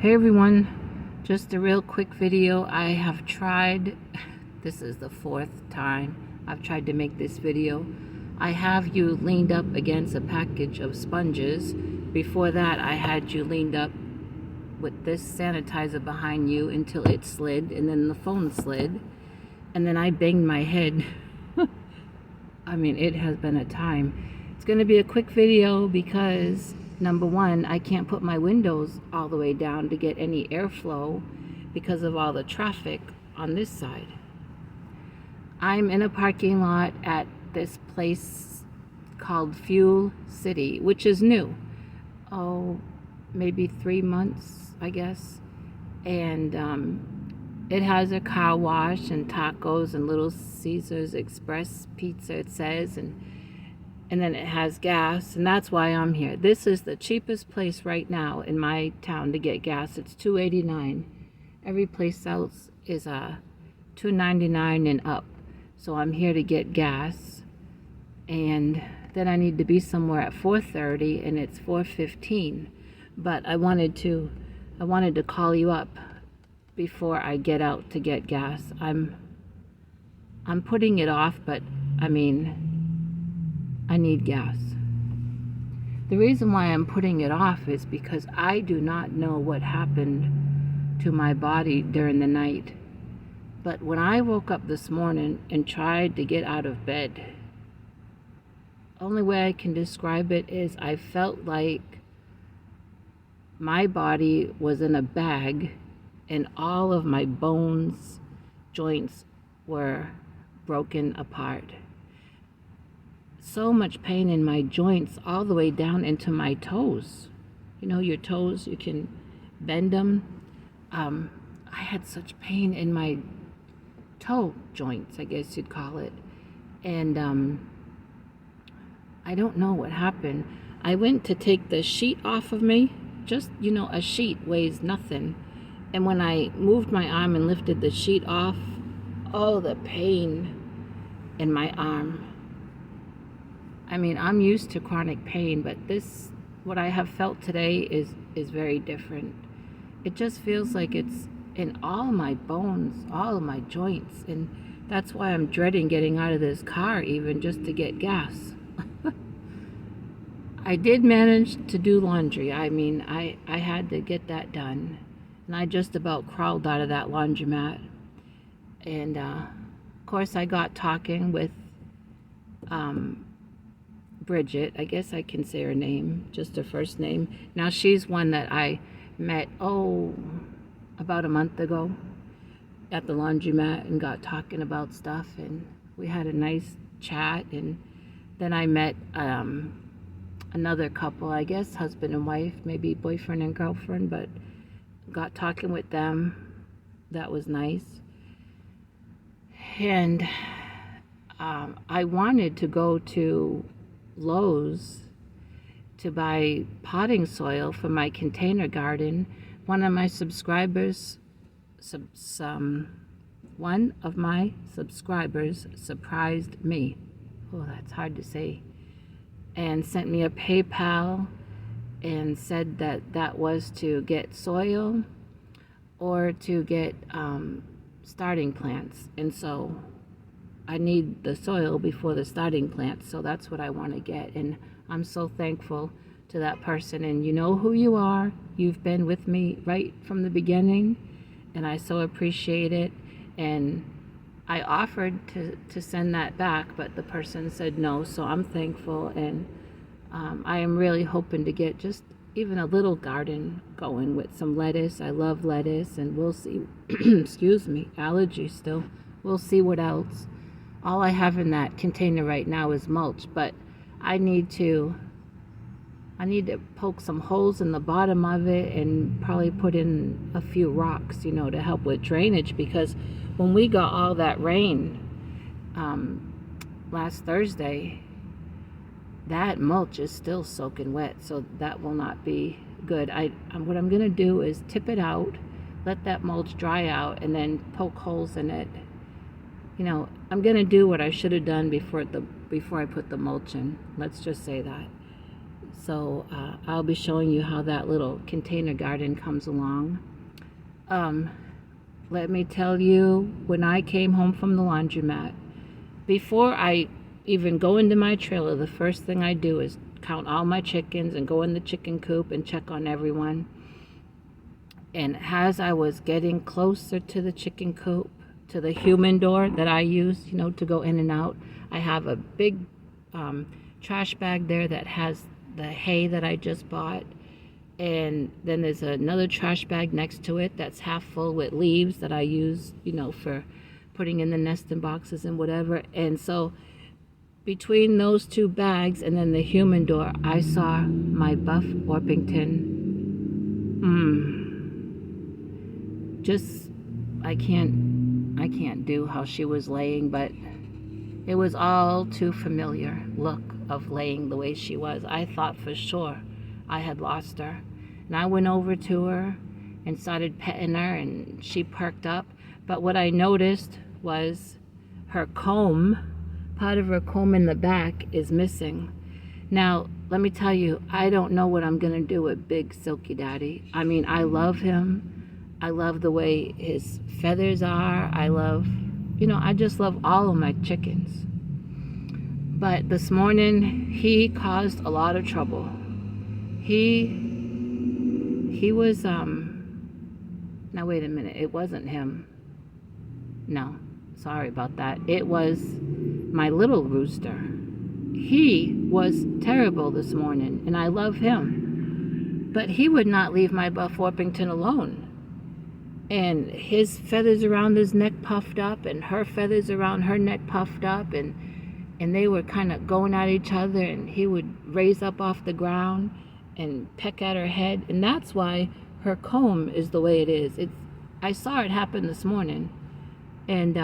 Hey everyone, just a real quick video. I have tried, this is the fourth time I've tried to make this video. I have you leaned up against a package of sponges. Before that, I had you leaned up with this sanitizer behind you until it slid, and then the phone slid, and then I banged my head. I mean, it has been a time. It's going to be a quick video because number one, I can't put my windows all the way down to get any airflow because of all the traffic on this side. I'm in a parking lot at this place called Fuel City, which is new. Oh, maybe 3 months, I guess. And it has a car wash and tacos and Little Caesars Express pizza, it says, and then it has gas, and that's why I'm here. This is the cheapest place right now in my town to get gas. It's $2.89. Every place else is $2.99 and up. So I'm here to get gas, and then I need to be somewhere at 4:30, and it's 4:15. But I wanted to call you up before I get out to get gas. I'm putting it off, but I mean, I need gas. The reason why I'm putting it off is because I do not know what happened to my body during the night. But when I woke up this morning and tried to get out of bed, only way I can describe it is I felt like my body was in a bag and all of my bones, joints were broken apart. So much pain in my joints all the way down into my toes. You know, your toes, you can bend them. I had such pain in my toe joints, I guess you'd call it. And I don't know what happened. I went to take the sheet off of me. Just, you know, a sheet weighs nothing. And when I moved my arm and lifted the sheet off, oh, the pain in my arm. I mean, I'm used to chronic pain, but this, what I have felt today is very different. It just feels like it's in all my bones, all of my joints, and that's why I'm dreading getting out of this car even just to get gas. I did manage to do laundry. I mean, I had to get that done, and I just about crawled out of that laundromat. And of course, I got talking with Bridget, I guess I can say her name, just her first name. Now she's one that I met, about a month ago at the laundromat and got talking about stuff, and we had a nice chat. And then I met another couple, I guess husband and wife, maybe boyfriend and girlfriend, but got talking with them. That was nice. And I wanted to go to Lowe's to buy potting soil for my container garden. One of my subscribers surprised me. Oh, that's hard to say. And sent me a PayPal and said that was to get soil or to get starting plants. And so I need the soil before the starting plants, so that's what I want to get. And I'm so thankful to that person, and you know who you are. You've been with me right from the beginning, and I so appreciate it. And I offered to send that back, but the person said no, so I'm thankful. And I am really hoping to get just even a little garden going with some lettuce. I love lettuce, and we'll see. Excuse me, allergy still. We'll see what else. All I have in that container right now is mulch, but I need to poke some holes in the bottom of it and probably put in a few rocks, you know, to help with drainage, because when we got all that rain last Thursday, that mulch is still soaking wet, so that will not be good. What I'm going to do is tip it out, let that mulch dry out, and then poke holes in it. You know, I'm going to do what I should have done before I put the mulch in. Let's just say that. So I'll be showing you how that little container garden comes along. Let me tell you, when I came home from the laundromat, before I even go into my trailer, the first thing I do is count all my chickens and go in the chicken coop and check on everyone. And as I was getting closer to the chicken coop, to the human door that I use, to go in and out, I have a big trash bag there that has the hay that I just bought. And then there's another trash bag next to it that's half full with leaves that I use, for putting in the nesting boxes and whatever. And so between those two bags and then the human door, I saw my Buff Orpington. Just, I can't do how she was laying, but it was all too familiar look of laying the way she was. I thought for sure I had lost her. And I went over to her and started petting her, and she perked up. But what I noticed was her comb, part of her comb in the back is missing. Now, let me tell you, I don't know what I'm going to do with Big Silky Daddy. I mean, I love him. I love the way his feathers are. I just love all of my chickens. But this morning, he caused a lot of trouble. He was, now wait a minute, it wasn't him. No, sorry about that. It was my little rooster. He was terrible this morning, and I love him. But he would not leave my Buff Orpington alone. And his feathers around his neck puffed up, and her feathers around her neck puffed up, and they were kind of going at each other, and he would raise up off the ground and peck at her head. And that's why her comb is the way it is. I saw it happen this morning, and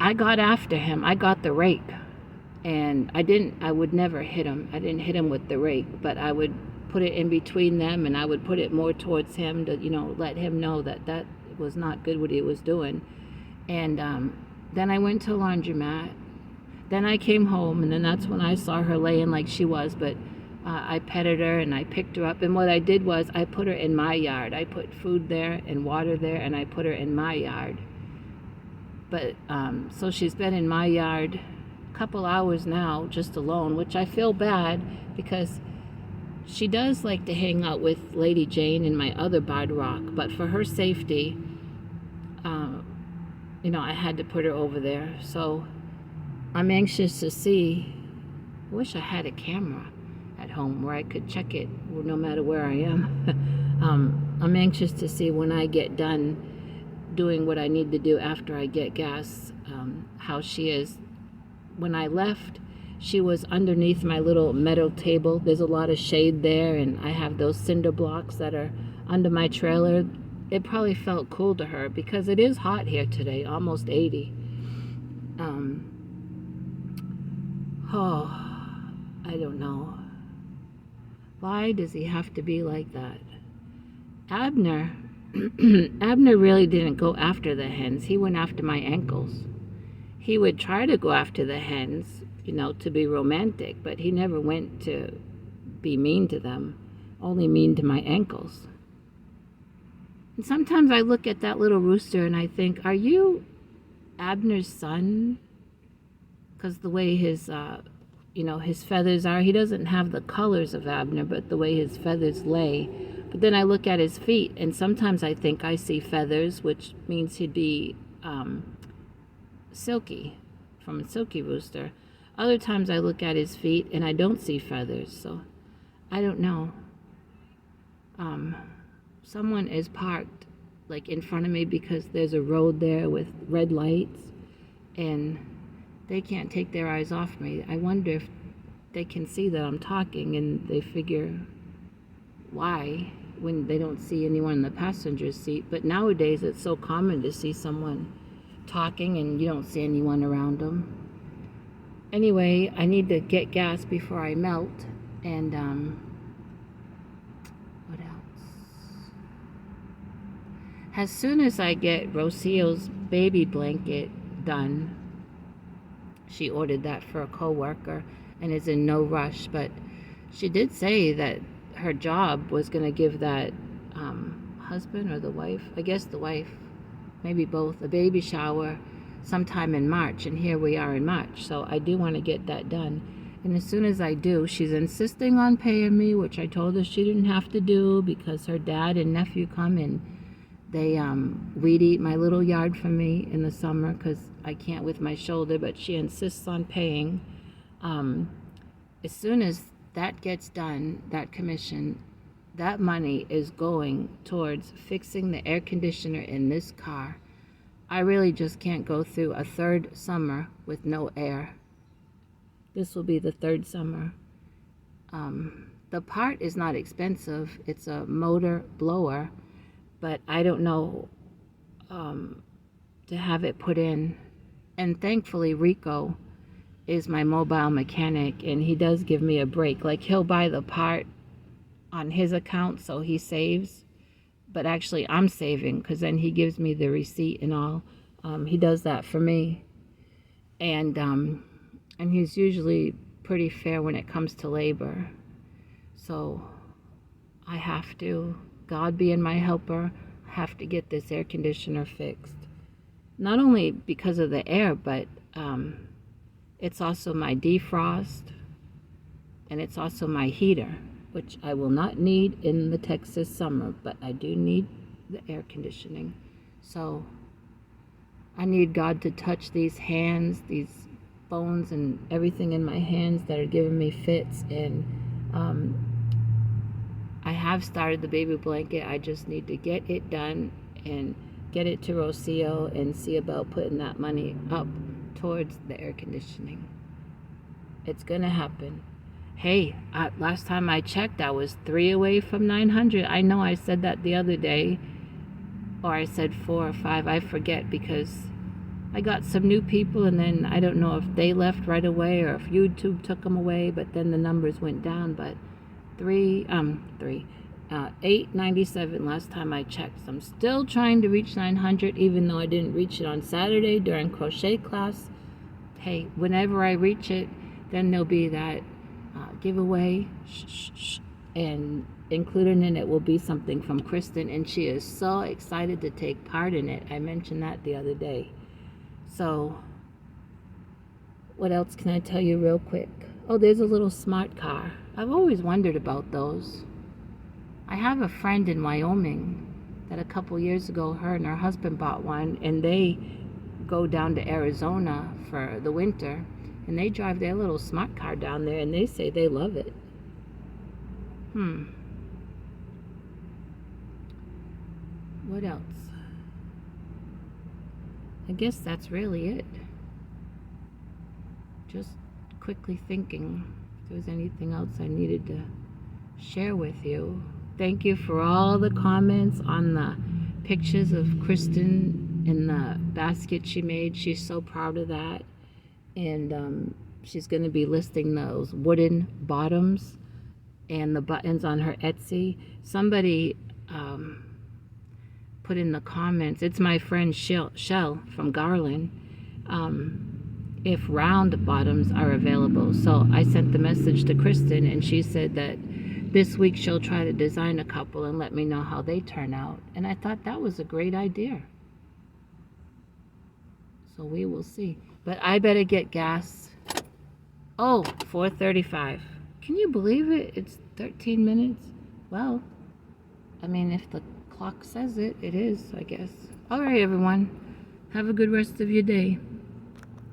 I got after him. I got the rake, and I would never hit him. I didn't hit him with the rake, but I would put it in between them, and I would put it more towards him to, let him know that was not good what he was doing. And then I went to a laundromat. Then I came home, and then that's when I saw her laying like she was. But I petted her, and I picked her up. And what I did was I put her in my yard. I put food there and water there, and I put her in my yard. But so she's been in my yard a couple hours now, just alone, which I feel bad because she does like to hang out with Lady Jane and my other barred rock. But for her safety, I had to put her over there. So I'm anxious to see. I wish I had a camera at home where I could check it no matter where I am. I'm anxious to see when I get done doing what I need to do after I get gas, how she is. When I left, she was underneath my little metal table. There's a lot of shade there, and I have those cinder blocks that are under my trailer. It probably felt cool to her because it is hot here today, almost 80. I don't know. Why does he have to be like that? Abner really didn't go after the hens. He went after my ankles. He would try to go after the hens, to be romantic, but he never went to be mean to them, only mean to my ankles. And sometimes I look at that little rooster and I think, are you Abner's son? Because the way his feathers are, he doesn't have the colors of Abner, but the way his feathers lay. But then I look at his feet, and sometimes I think I see feathers, which means he'd be silky, from a silky rooster. Other times I look at his feet, and I don't see feathers, so I don't know. Someone is parked, like, in front of me because there's a road there with red lights, and they can't take their eyes off me. I wonder if they can see that I'm talking, and they figure why when they don't see anyone in the passenger seat. But nowadays it's so common to see someone talking and you don't see anyone around them. Anyway, I need to get gas before I melt. And what else? As soon as I get Rocio's baby blanket done, she ordered that for a co-worker. and is in no rush. But she did say that her job was going to give that husband or the wife, I guess the wife, maybe both, a baby shower sometime in March, and here we are in March. So I do want to get that done. And as soon as I do, she's insisting on paying me, which I told her she didn't have to do because her dad and nephew come and they weed eat my little yard for me in the summer because I can't with my shoulder, but she insists on paying. As soon as that gets done, that commission, that money is going towards fixing the air conditioner in this car. I really just can't go through a third summer with no air. This will be the third summer. The part is not expensive. It's a motor blower, but I don't know to have it put in. And thankfully, Rico is my mobile mechanic, and he does give me a break. Like, he'll buy the part on his account, so he saves. But actually, I'm saving because then he gives me the receipt and all. He does that for me. And he's usually pretty fair when it comes to labor. So I have to, God being my helper, I have to get this air conditioner fixed. Not only because of the air, but it's also my defrost, and it's also my heater, which I will not need in the Texas summer, but I do need the air conditioning. So I need God to touch these hands, these bones and everything in my hands that are giving me fits. And I have started the baby blanket. I just need to get it done and get it to Rocio and see about putting that money up towards the air conditioning. It's gonna happen. Hey, last time I checked, I was 3 away from 900. I know I said that the other day, or I said 4 or 5. I forget because I got some new people, and then I don't know if they left right away or if YouTube took them away, but then the numbers went down. But 897 last time I checked. So I'm still trying to reach 900, even though I didn't reach it on Saturday during crochet class. Hey, whenever I reach it, then there'll be that giveaway, and included in it will be something from Kristen, and she is so excited to take part in it. I mentioned that the other day. So what else can I tell you real quick? Oh, there's a little smart car. I've always wondered about those. I have a friend in Wyoming that a couple years ago, her and her husband bought one, and they go down to Arizona for the winter, and they drive their little smart car down there, and they say they love it. What else? I guess that's really it. Just quickly thinking if there was anything else I needed to share with you. Thank you for all the comments on the pictures of Kristen in the basket she made. She's so proud of that. And she's going to be listing those wooden bottoms and the buttons on her Etsy. Somebody put in the comments, it's my friend Shell from Garland, if round bottoms are available. So I sent the message to Kristen, and she said that this week she'll try to design a couple and let me know how they turn out. And I thought that was a great idea. So we will see. But I better get gas. Oh, 4:35. Can you believe it? It's 13 minutes. Well, I mean, if the clock says it, it is, I guess. All right, everyone. Have a good rest of your day.